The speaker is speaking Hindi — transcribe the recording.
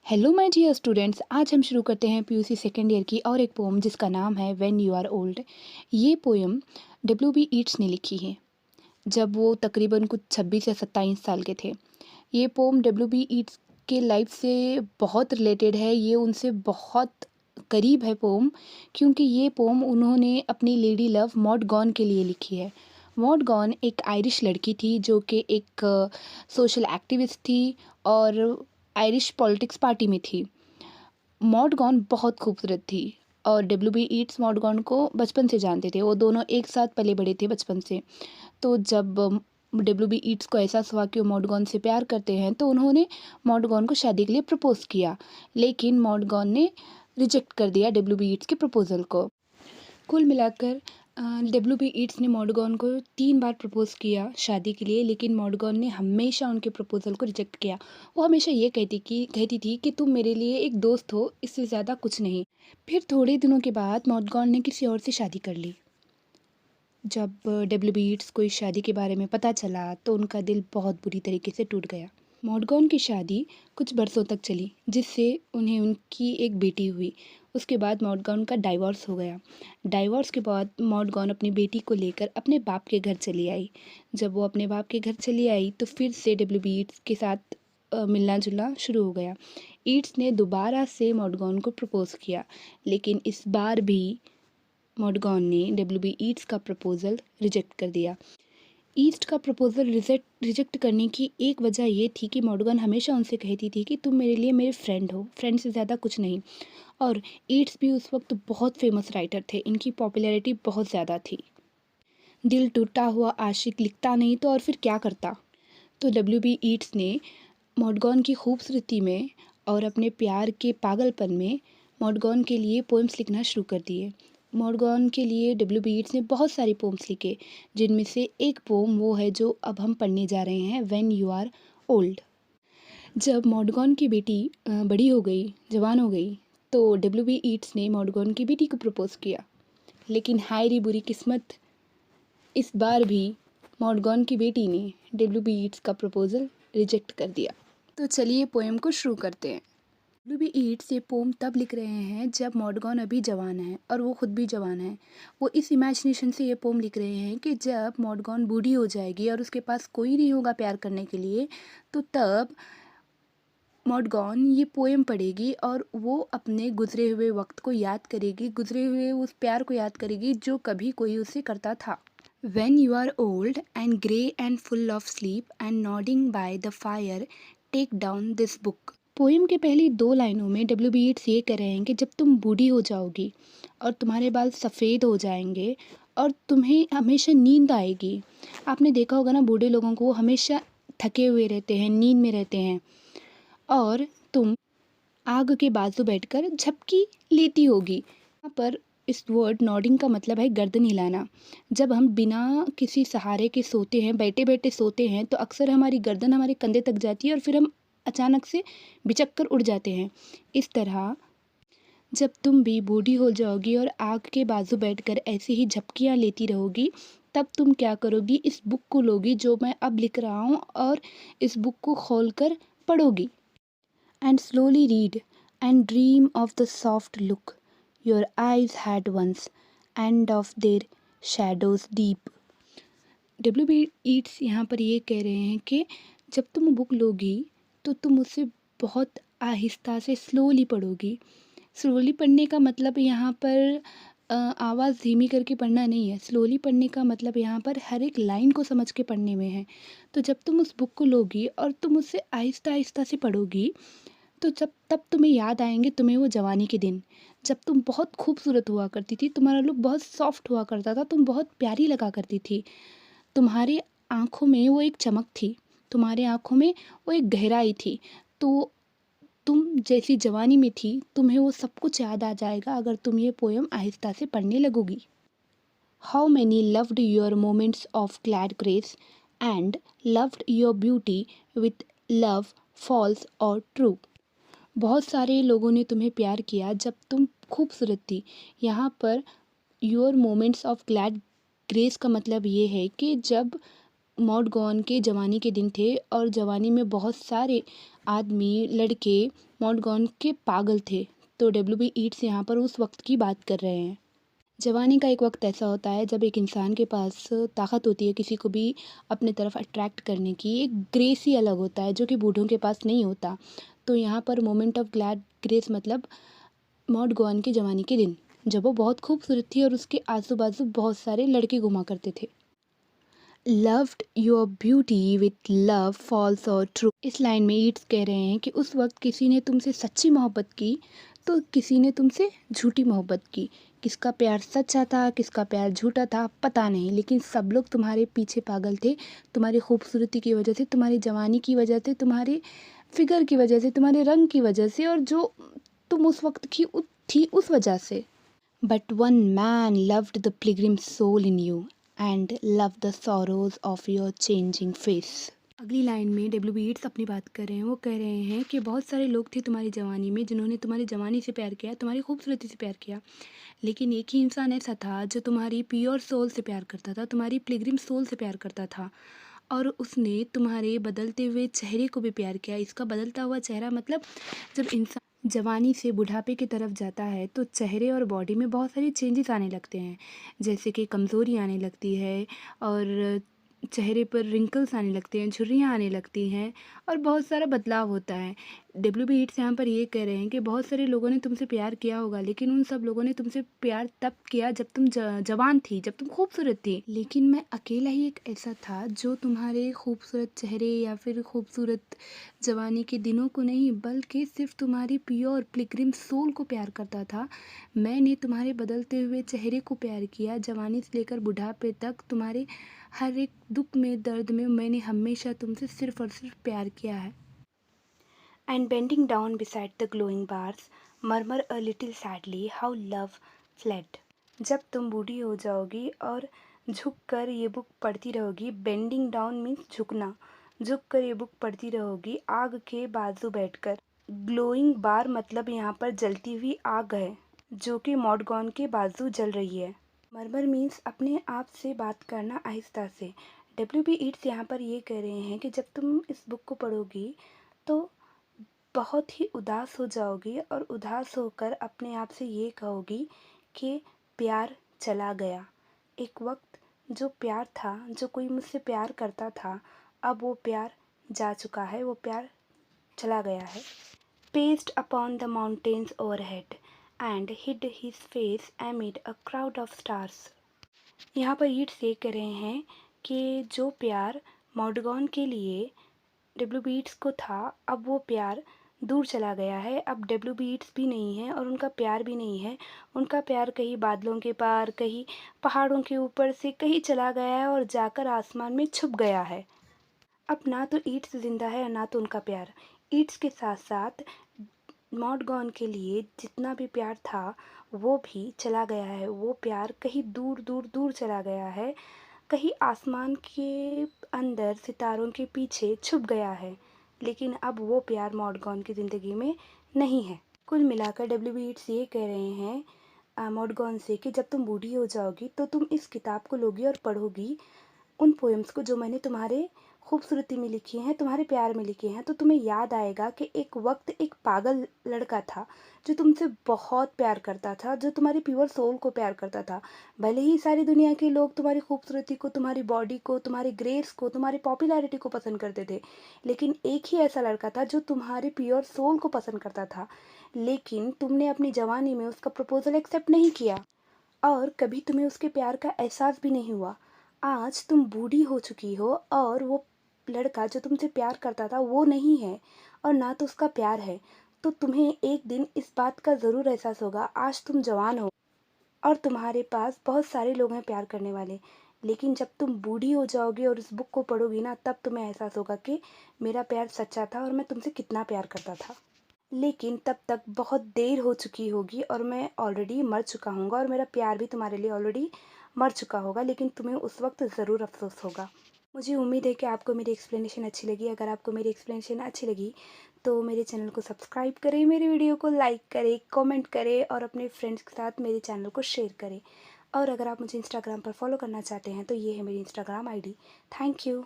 हेलो माय डियर स्टूडेंट्स, आज हम शुरू करते हैं पीयूसी सेकेंड ईयर की और एक पोम जिसका नाम है व्हेन यू आर ओल्ड। ये पोएम डब्ल्यू बी ईट्स ने लिखी है जब वो तकरीबन कुछ 26 या 27 साल के थे। ये पोम डब्ल्यू बी ईट्स के लाइफ से बहुत रिलेटेड है, ये उनसे बहुत करीब है पोम, क्योंकि ये पोम उन्होंने अपनी लेडी लव मॉड गॉन के लिए लिखी है। मॉड गॉन एक आयरिश लड़की थी जो कि एक सोशल एक्टिविस्ट थी और आयरिश पॉलिटिक्स पार्टी में थी। मॉड गॉन बहुत खूबसूरत थी और W B Yeats Maud Gonne को बचपन से जानते थे। वो दोनों एक साथ पले बड़े थे बचपन से। तो जब डब्ल्यू बी ईट्स को एहसास हुआ कि वो मॉड गॉन से प्यार करते हैं तो उन्होंने मॉड गॉन को शादी के लिए प्रपोज़ किया, लेकिन मॉड गॉन ने रिजेक्ट कर दिया डब्ल्यू बी ईट्स के प्रपोज़ल को। कुल मिलाकर डब्ल्यू बी ईट्स ने मॉडगॉन को 3 बार प्रपोज़ किया शादी के लिए, लेकिन मॉडगॉन ने हमेशा उनके प्रपोज़ल को रिजेक्ट किया। वो हमेशा ये कहती थी कि तुम मेरे लिए एक दोस्त हो, इससे ज़्यादा कुछ नहीं। फिर थोड़े दिनों के बाद मॉडगॉन ने किसी और से शादी कर ली। जब डब्ल्यू बी ईट्स को इस शादी के बारे में पता चला तो उनका दिल बहुत बुरी तरीके से टूट गया। मॉडगॉन की शादी कुछ बरसों तक चली, जिससे उन्हें उनकी एक बेटी हुई। उसके बाद मॉडगॉन का डाइवोर्स हो गया। डाइवोर्स के बाद मॉडगॉन अपनी बेटी को लेकर अपने बाप के घर चली आई। जब वो अपने बाप के घर चली आई तो फिर से डब्ल्यू बी ईट्स के साथ मिलना जुलना शुरू हो गया। ईट्स ने दोबारा से मॉडगॉन को प्रपोज़ किया, लेकिन इस बार भी मॉडगॉन ने डब्ल्यू बी ईट्स का प्रपोज़ल रिजेक्ट कर दिया। ईस्ट का प्रपोज़ल रिजेक्ट करने की एक वजह ये थी कि मॉडगन हमेशा उनसे कहती थी कि तुम मेरे लिए मेरे फ्रेंड हो, फ्रेंड से ज़्यादा कुछ नहीं। और ईट्स भी उस वक्त बहुत फेमस राइटर थे, इनकी पॉपुलैरिटी बहुत ज़्यादा थी। दिल टूटा हुआ आशिक लिखता नहीं तो और फिर क्या करता। तो डब्ल्यू बी ईट्स ने मॉडगॉन की खूबसूरती में और अपने प्यार के पागलपन में मॉडगॉन के लिए पोएम्स लिखना शुरू कर दिए। मॉडगॉन के लिए डब्ल्यू बी ईट्स ने बहुत सारी पोम्स लिखे, जिनमें से एक पोम वो है जो अब हम पढ़ने जा रहे हैं, व्हेन यू आर ओल्ड। जब मॉडगॉन की बेटी बड़ी हो गई, जवान हो गई, तो डब्ल्यू बी ईट्स ने मॉडगॉन की बेटी को प्रपोज़ किया, लेकिन हाय री बुरी किस्मत, इस बार भी मॉडगॉन की बेटी ने डब्ल्यू बी ईट्स का प्रपोज़ल रिजेक्ट कर दिया। तो चलिए पोएम को शुरू करते हैं। डब्ल्यू बी ईट्स ये पोम तब लिख रहे हैं जब मॉडगॉन अभी जवान है और वो खुद भी जवान है। वो इस इमेजिनेशन से ये पोम लिख रहे हैं कि जब मॉडगॉन बूढ़ी हो जाएगी और उसके पास कोई नहीं होगा प्यार करने के लिए, तो तब मॉडगॉन ये पोएम पढ़ेगी और वो अपने गुजरे हुए वक्त को याद करेगी, गुजरे हुए उस प्यार को याद करेगी जो कभी कोई उससे करता था। When you are old and grey and full of sleep and nodding by the fire, take down this book. Poem के पहली 2 लाइनों में डब्ल्यू बी ईट्स ये कह रहे हैं कि जब तुम बूढ़ी हो जाओगी और तुम्हारे बाल सफ़ेद हो जाएंगे और तुम्हें हमेशा नींद आएगी। आपने देखा होगा ना, बूढ़े लोगों को वो हमेशा थके हुए रहते हैं, नींद में रहते हैं, और तुम आग के बाजू बैठकर झपकी लेती होगी। यहाँ पर इस वर्ड नॉडिंग का मतलब है गर्दन हिलाना। जब हम बिना किसी सहारे के सोते हैं, बैठे बैठे सोते हैं, तो अक्सर हमारी गर्दन हमारे कंधे तक जाती है और फिर हम अचानक से बिचक कर उड़ जाते हैं। इस तरह जब तुम भी बूढ़ी हो जाओगी और आग के बाजू बैठकर ऐसे ही झपकियाँ लेती रहोगी, तब तुम क्या करोगी, इस बुक को लोगी जो मैं अब लिख रहा हूँ और इस बुक को खोल कर पढ़ोगी। And slowly read and dream of the soft look your eyes had once and of their shadows deep. W B Yeats यहाँ पर ये कह रहे हैं कि जब तुम बुक लोगी तो तुम उसे बहुत आहिस्ता से स्लोली पढ़ोगी। स्लोली पढ़ने का मतलब यहाँ पर आवाज़ धीमी करके पढ़ना नहीं है। स्लोली पढ़ने का मतलब यहाँ पर हर एक लाइन को समझ के पढ़ने में है। तो जब तुम उस बुक को लोगी और तुम उसे आहिस्ता आहिस्ता से पढ़ोगी, तो जब तब तुम्हें याद आएंगे तुम्हें वो जवानी के दिन, जब तुम बहुत खूबसूरत हुआ करती थी, तुम्हारा लुक बहुत सॉफ्ट हुआ करता था, तुम बहुत प्यारी लगा करती थी। तुम्हारे आँखों में वो एक चमक थी, तुम्हारे आँखों में वो एक गहराई थी। तो तुम जैसी जवानी में थी, तुम्हें वो सब कुछ याद आ जाएगा अगर तुम ये पोएम आहिस्ता से पढ़ने लगोगी। How many loved your moments of glad grace and loved your beauty with love false और ट्रू। बहुत सारे लोगों ने तुम्हें प्यार किया जब तुम खूबसूरत थी। यहाँ per your moments of glad grace का मतलब ये है कि जब मॉडगॉन के जवानी के दिन थे और जवानी में बहुत सारे आदमी लड़के मॉन्टगॉन के पागल थे। तो डब्ल्यू.बी. ईट्स यहाँ पर उस वक़्त की बात कर रहे हैं। जवानी का एक वक़्त ऐसा होता है जब एक इंसान के पास ताकत होती है किसी को भी अपने तरफ अट्रैक्ट करने की। एक ग्रेस ही अलग होता है जो कि बूढ़ों के पास नहीं होता। तो यहाँ पर मोमेंट ऑफ ग्लैड ग्रेस मतलब मॉड गॉन की जवानी के दिन, जब वो बहुत खूबसूरत थी और उसके आजू-बाजू बहुत सारे लड़के घुमा करते थे। Loved your beauty with love false और ट्रू। इस लाइन में ईट्स कह रहे हैं कि उस वक्त किसी ने तुमसे सच्ची मोहब्बत की तो किसी ने तुमसे झूठी मोहब्बत की। किसका प्यार सच्चा था किसका प्यार झूठा था पता नहीं, लेकिन सब लोग तुम्हारे पीछे पागल थे। तुम्हारी खूबसूरती की वजह से, तुम्हारी जवानी की वजह से, तुम्हारे फिगर की वजह से, तुम्हारे रंग की वजह से और जो तुम उस वक्त की थी उस वजह से। But one man loved the pilgrim soul in you and love the sorrows of your changing face. अगली लाइन में डब्ल्यू.बी. ईट्स अपनी बात कर रहे हैं। वो कह रहे हैं कि बहुत सारे लोग थे तुम्हारी जवानी में जिन्होंने तुम्हारी जवानी से प्यार किया, तुम्हारी खूबसूरती से प्यार किया, लेकिन एक ही इंसान ऐसा था जो तुम्हारी प्योर सोल से प्यार करता था, तुम्हारी पिलग्रिम सोल से प्यार करता था और उसने तुम्हारे बदलते हुए चेहरे को भी प्यार किया। इसका बदलता हुआ चेहरा मतलब जब इंसान जवानी से बुढ़ापे की तरफ जाता है तो चेहरे और बॉडी में बहुत सारी चेंजेस आने लगते हैं, जैसे कि कमज़ोरी आने लगती है और चेहरे पर रिंकल्स आने लगते हैं, झुर्रियाँ आने लगती हैं और बहुत सारा बदलाव होता है। डब्ल्यू.बी. ईट्स यहाँ पर ये कह रहे हैं कि बहुत सारे लोगों ने तुमसे प्यार किया होगा, लेकिन उन सब लोगों ने तुमसे प्यार तब किया जब तुम जवान थी, जब तुम खूबसूरत थी। लेकिन मैं अकेला ही एक ऐसा था जो तुम्हारे खूबसूरत चेहरे या फिर खूबसूरत जवानी के दिनों को नहीं, बल्कि सिर्फ तुम्हारी प्योर पिलग्रिम सोल को प्यार करता था। मैंने तुम्हारे बदलते हुए चेहरे को प्यार किया, जवानी से लेकर बुढ़ापे तक तुम्हारे हर एक दुख में, दर्द में मैंने हमेशा तुमसे सिर्फ और सिर्फ प्यार किया है। And bending down beside the glowing bars murmur a little sadly how love fled. जब तुम बूढ़ी हो जाओगी और झुक कर ये बुक पढ़ती रहोगी, बेंडिंग डाउन मीन्स झुकना, झुक कर ये बुक पढ़ती रहोगी आग के बाजू बैठकर। ग्लोइंग बार मतलब यहाँ पर जलती हुई आग है जो कि मॉडगॉन के बाजू जल रही है। मरमर मीन्स अपने आप से बात करना आहिस्ता से। डब्ल्यू.बी. ईट्स यहाँ पर ये कह रहे हैं कि जब तुम इस बुक को पढ़ोगी तो बहुत ही उदास हो जाओगी और उदास होकर अपने आप से ये कहोगी कि प्यार चला गया। एक वक्त जो प्यार था, जो कोई मुझसे प्यार करता था, अब वो प्यार जा चुका है, वो प्यार चला गया है। Paced upon the mountains overhead and hid his face amid a crowd of stars। यहाँ पर ईट्स ये कह रहे हैं कि जो प्यार मॉडगॉन के लिए डब्ल्यू.बी. ईट्स को था, अब वो प्यार दूर चला गया है। अब डब्ल्यू.बी. ईट्स भी नहीं है और उनका प्यार भी नहीं है। उनका प्यार कहीं बादलों के पार, कहीं पहाड़ों के ऊपर से कहीं चला गया है और जाकर आसमान में छुप गया है। अब ना तो ईट्स जिंदा है और ना तो उनका प्यार। ईट्स के साथ साथ मॉडगॉन के लिए जितना भी प्यार था वो भी चला गया है। वो प्यार कहीं दूर दूर दूर चला गया है, कहीं आसमान के अंदर सितारों के पीछे छुप गया है, लेकिन अब वो प्यार मॉडगॉन की ज़िंदगी में नहीं है। कुल मिलाकर डब्ल्यू.बी. ईट्स ये कह रहे हैं मॉडगॉन से कि जब तुम बूढ़ी हो जाओगी तो तुम इस किताब को लोगी और पढ़ोगी उन पोएम्स को जो मैंने तुम्हारे खूबसूरती में लिखी हैं, तुम्हारे प्यार में लिखे हैं, तो तुम्हें याद आएगा कि एक वक्त एक पागल लड़का था जो तुमसे बहुत प्यार करता था, जो तुम्हारी प्योर सोल को प्यार करता था। भले ही सारी दुनिया के लोग तुम्हारी खूबसूरती को, तुम्हारी बॉडी को, तुम्हारी ग्रेस को, तुम्हारी पॉपुलैरिटी को पसंद करते थे, लेकिन एक ही ऐसा लड़का था जो तुम्हारे प्योर सोल को पसंद करता था। लेकिन तुमने अपनी जवानी में उसका प्रपोजल एक्सेप्ट नहीं किया और कभी तुम्हें उसके प्यार का एहसास भी नहीं हुआ। आज तुम बूढ़ी हो चुकी हो और वो लड़का जो तुमसे प्यार करता था वो नहीं है और ना तो उसका प्यार है, तो तुम्हें एक दिन इस बात का ज़रूर एहसास होगा। आज तुम जवान हो और तुम्हारे पास बहुत सारे लोग हैं प्यार करने वाले, लेकिन जब तुम बूढ़ी हो जाओगी और इस बुक को पढ़ोगी ना, तब तुम्हें एहसास होगा कि मेरा प्यार सच्चा था और मैं तुमसे कितना प्यार करता था। लेकिन तब तक बहुत देर हो चुकी होगी और मैं ऑलरेडी मर चुका हूँगा और मेरा प्यार भी तुम्हारे लिए ऑलरेडी मर चुका होगा, लेकिन तुम्हें उस वक्त ज़रूर अफसोस होगा। मुझे उम्मीद है कि आपको मेरी एक्सप्लेनेशन अच्छी लगी। अगर आपको मेरी एक्सप्लेनेशन अच्छी लगी तो मेरे चैनल को सब्सक्राइब करें, मेरे वीडियो को लाइक करें, कमेंट करें और अपने फ्रेंड्स के साथ मेरे चैनल को शेयर करें। और अगर आप मुझे इंस्टाग्राम पर फॉलो करना चाहते हैं तो ये है मेरी इंस्टाग्राम आईडी। Thank you.